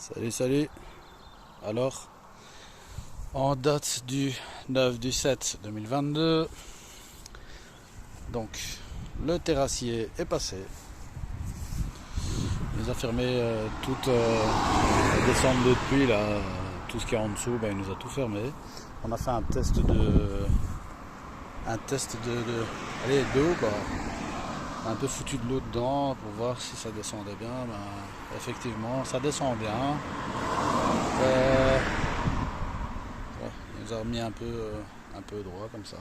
Salut, salut. Alors, en date du 9 du 7 2022, donc le terrassier est passé. Il nous a fermé toute la descente de pluie, là, tout ce qui est en dessous, il nous a tout fermé. On a fait un test de d'eau, quoi. On a un peu foutu de l'eau dedans pour voir si ça descendait bien. Effectivement, ça descend bien. Il nous a remis un peu droit comme ça.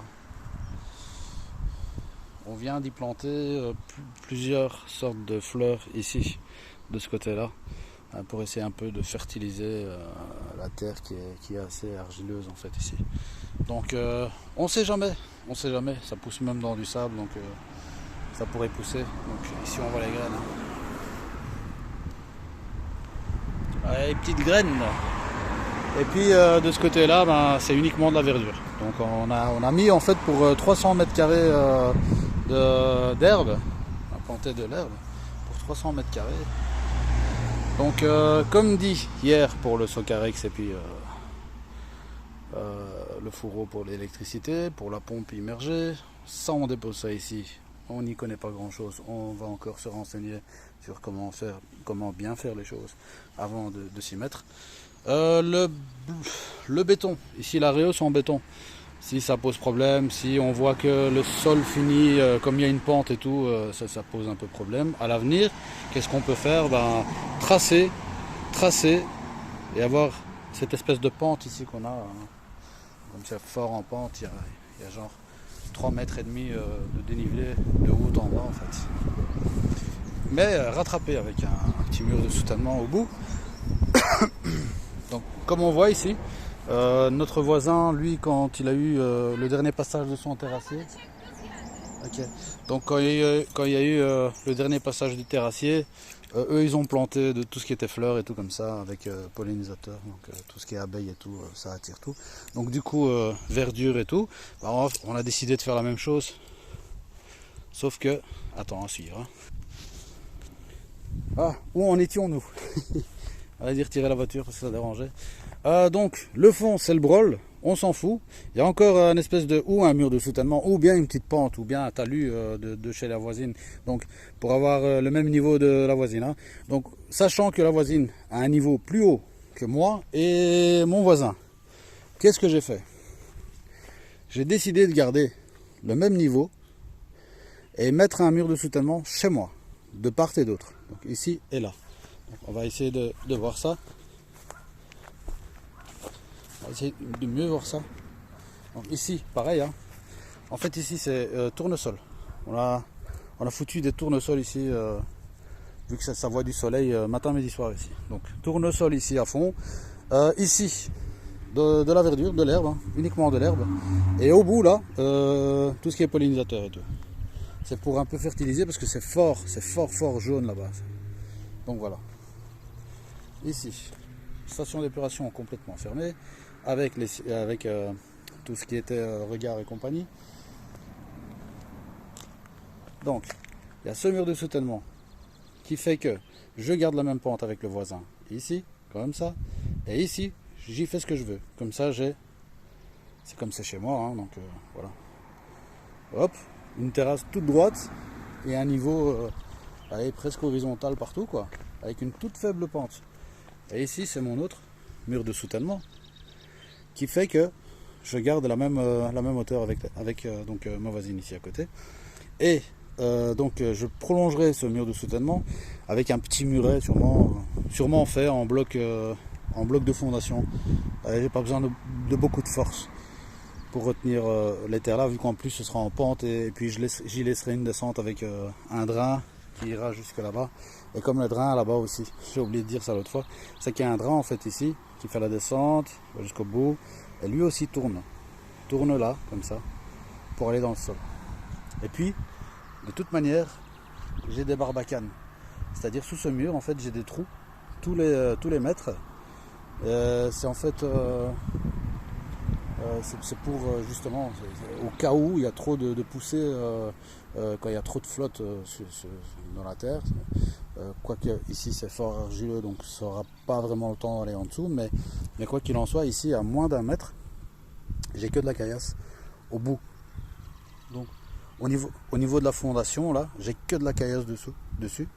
On vient d'y planter plusieurs sortes de fleurs ici, de ce côté-là, pour essayer un peu de fertiliser la terre qui est assez argileuse en fait ici. Donc on sait jamais, ça pousse même dans du sable, donc ça pourrait pousser. Donc ici on voit les graines. Les petites graines. Et puis de ce côté-là, c'est uniquement de la verdure. Donc on a mis en fait pour 300 mètres carrés d'herbe, on a planté de l'herbe pour 300 mètres carrés. Donc comme dit hier pour le Socarex et puis le fourreau pour l'électricité, pour la pompe immergée, ça on dépose ça ici. On n'y connaît pas grand chose, on va encore se renseigner sur comment bien faire les choses avant de s'y mettre. Le béton, ici la réhausse en béton, si ça pose problème, si on voit que le sol finit comme il y a une pente et tout, ça pose un peu problème. À l'avenir, qu'est-ce qu'on peut faire? Tracer et avoir cette espèce de pente ici qu'on a, comme c'est fort en pente, il y a genre 3 mètres et demi de dénivelé de haut en bas en fait. Mais rattrapé avec un petit mur de soutènement au bout. Donc comme on voit ici, notre voisin, lui, quand il a eu le dernier passage de son terrassier, donc quand il y a eu le dernier passage du terrassier, eux ils ont planté de tout ce qui était fleurs et tout comme ça, avec pollinisateurs, donc tout ce qui est abeilles et tout, ça attire tout. Donc du coup, verdure et tout, on a décidé de faire la même chose, sauf que, attends, à suivre. Hein. Ah, où en étions-nous? On va dire tirer la voiture parce que ça dérangeait. Donc le fond c'est le brol, on s'en fout. Il y a encore une espèce de un mur de soutènement ou bien une petite pente ou bien un talus de chez la voisine. Donc pour avoir le même niveau de la voisine. Hein. Donc sachant que la voisine a un niveau plus haut que moi et mon voisin, qu'est-ce que j'ai fait? J'ai décidé de garder le même niveau et mettre un mur de soutènement chez moi, de part et d'autre. Donc ici et là. On va essayer de voir ça. On va essayer de mieux voir ça. Donc ici, pareil. Hein. En fait, ici, c'est tournesol. On a foutu des tournesols ici, vu que ça voit du soleil matin, midi, soir ici. Donc tournesol ici à fond. Ici, de la verdure, de l'herbe, hein, uniquement de l'herbe. Et au bout, là, tout ce qui est pollinisateur et tout. C'est pour un peu fertiliser parce que c'est fort jaune là-bas. Donc voilà. Ici, station d'épuration complètement fermée, avec tout ce qui était regard et compagnie. Donc, il y a ce mur de soutènement qui fait que je garde la même pente avec le voisin. Ici, comme ça. Et ici, j'y fais ce que je veux. Comme ça, c'est comme c'est chez moi, hein, donc voilà. Hop, une terrasse toute droite et un niveau presque horizontal partout, quoi, avec une toute faible pente. Et ici, c'est mon autre mur de soutènement qui fait que je garde la même hauteur avec ma voisine ici à côté. Et donc, je prolongerai ce mur de soutènement avec un petit muret sûrement fait en bloc de fondation. J'ai pas besoin de beaucoup de force pour retenir les terres là, vu qu'en plus ce sera en pente et puis j'y laisserai une descente avec un drain qui ira jusque là-bas. Et comme le drain là-bas aussi, j'ai oublié de dire ça l'autre fois, c'est qu'il y a un drain en fait ici qui fait la descente jusqu'au bout et lui aussi tourne là comme ça pour aller dans le sol. Et puis de toute manière j'ai des barbacanes, c'est-à-dire sous ce mur en fait j'ai des trous tous les mètres. C'est en fait c'est pour justement au cas où il y a trop de poussée, quand il y a trop de flotte dans la terre, Quoique ici c'est fort argileux, donc ça n'aura pas vraiment le temps d'aller en dessous, mais quoi qu'il en soit, ici à moins d'1 mètre, j'ai que de la caillasse au bout. Donc au niveau de la fondation, là, j'ai que de la caillasse dessus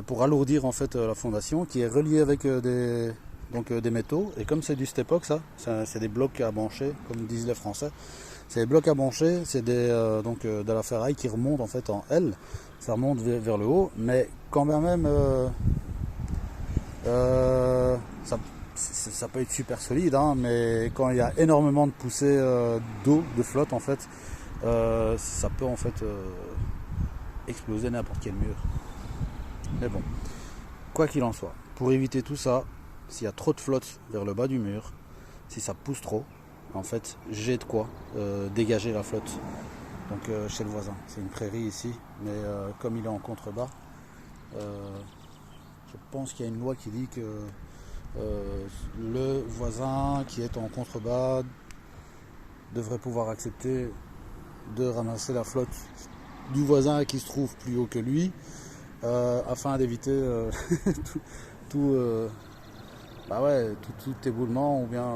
pour alourdir en fait la fondation, qui est reliée avec des métaux. Et comme c'est du stepox, c'est des blocs à brancher, comme disent les Français. C'est des blocs à brancher, c'est de la ferraille qui remonte en fait en L. Ça remonte vers le haut, mais quand même ça peut être super solide, hein, mais quand il y a énormément de poussée d'eau, de flotte en fait, ça peut en fait exploser n'importe quel mur. Mais bon, quoi qu'il en soit, pour éviter tout ça, s'il y a trop de flotte vers le bas du mur, si ça pousse trop, en fait j'ai de quoi dégager la flotte. Donc chez le voisin, c'est une prairie ici, mais comme il est en contrebas, je pense qu'il y a une loi qui dit que le voisin qui est en contrebas devrait pouvoir accepter de ramasser la flotte du voisin qui se trouve plus haut que lui, afin d'éviter tout éboulement, ou bien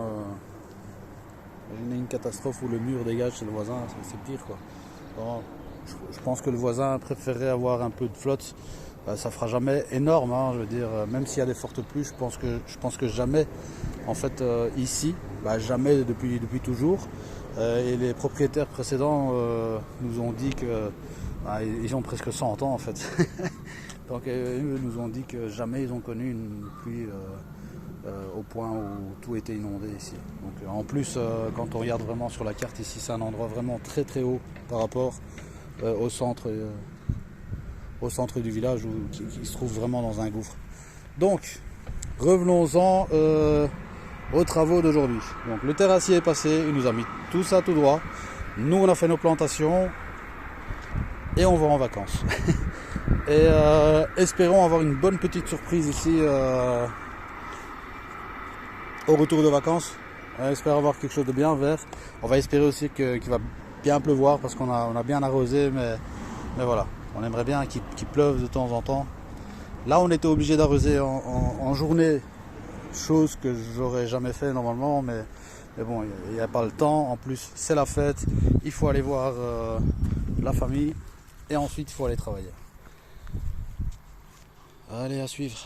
une catastrophe où le mur dégage chez le voisin, c'est pire quoi. Bon, je pense que le voisin préférerait avoir un peu de flotte. Ça fera jamais énorme, hein, je veux dire, même s'il y a des fortes pluies, je pense que jamais, en fait, ici, jamais depuis toujours. Et les propriétaires précédents nous ont dit que ils ont presque 100 ans en fait. Donc eux nous ont dit que jamais ils ont connu une pluie au point où tout était inondé ici. Donc en plus, quand on regarde vraiment sur la carte ici, c'est un endroit vraiment très très haut par rapport au centre du village, qui se trouve vraiment dans un gouffre. Donc revenons-en aux travaux d'aujourd'hui. Donc le terrassier est passé, il nous a mis tout ça tout droit. Nous on a fait nos plantations et on va en vacances. Et espérons avoir une bonne petite surprise ici au retour de vacances. On espère avoir quelque chose de bien vert. On va espérer aussi qu'il va bien pleuvoir, parce qu'on a bien arrosé, mais voilà, on aimerait bien qu'il pleuve de temps en temps. Là on était obligé d'arroser en journée, chose que j'aurais jamais fait normalement, mais bon, il n'y a pas le temps. En plus c'est la fête, il faut aller voir la famille, et ensuite il faut aller travailler. Allez, à suivre.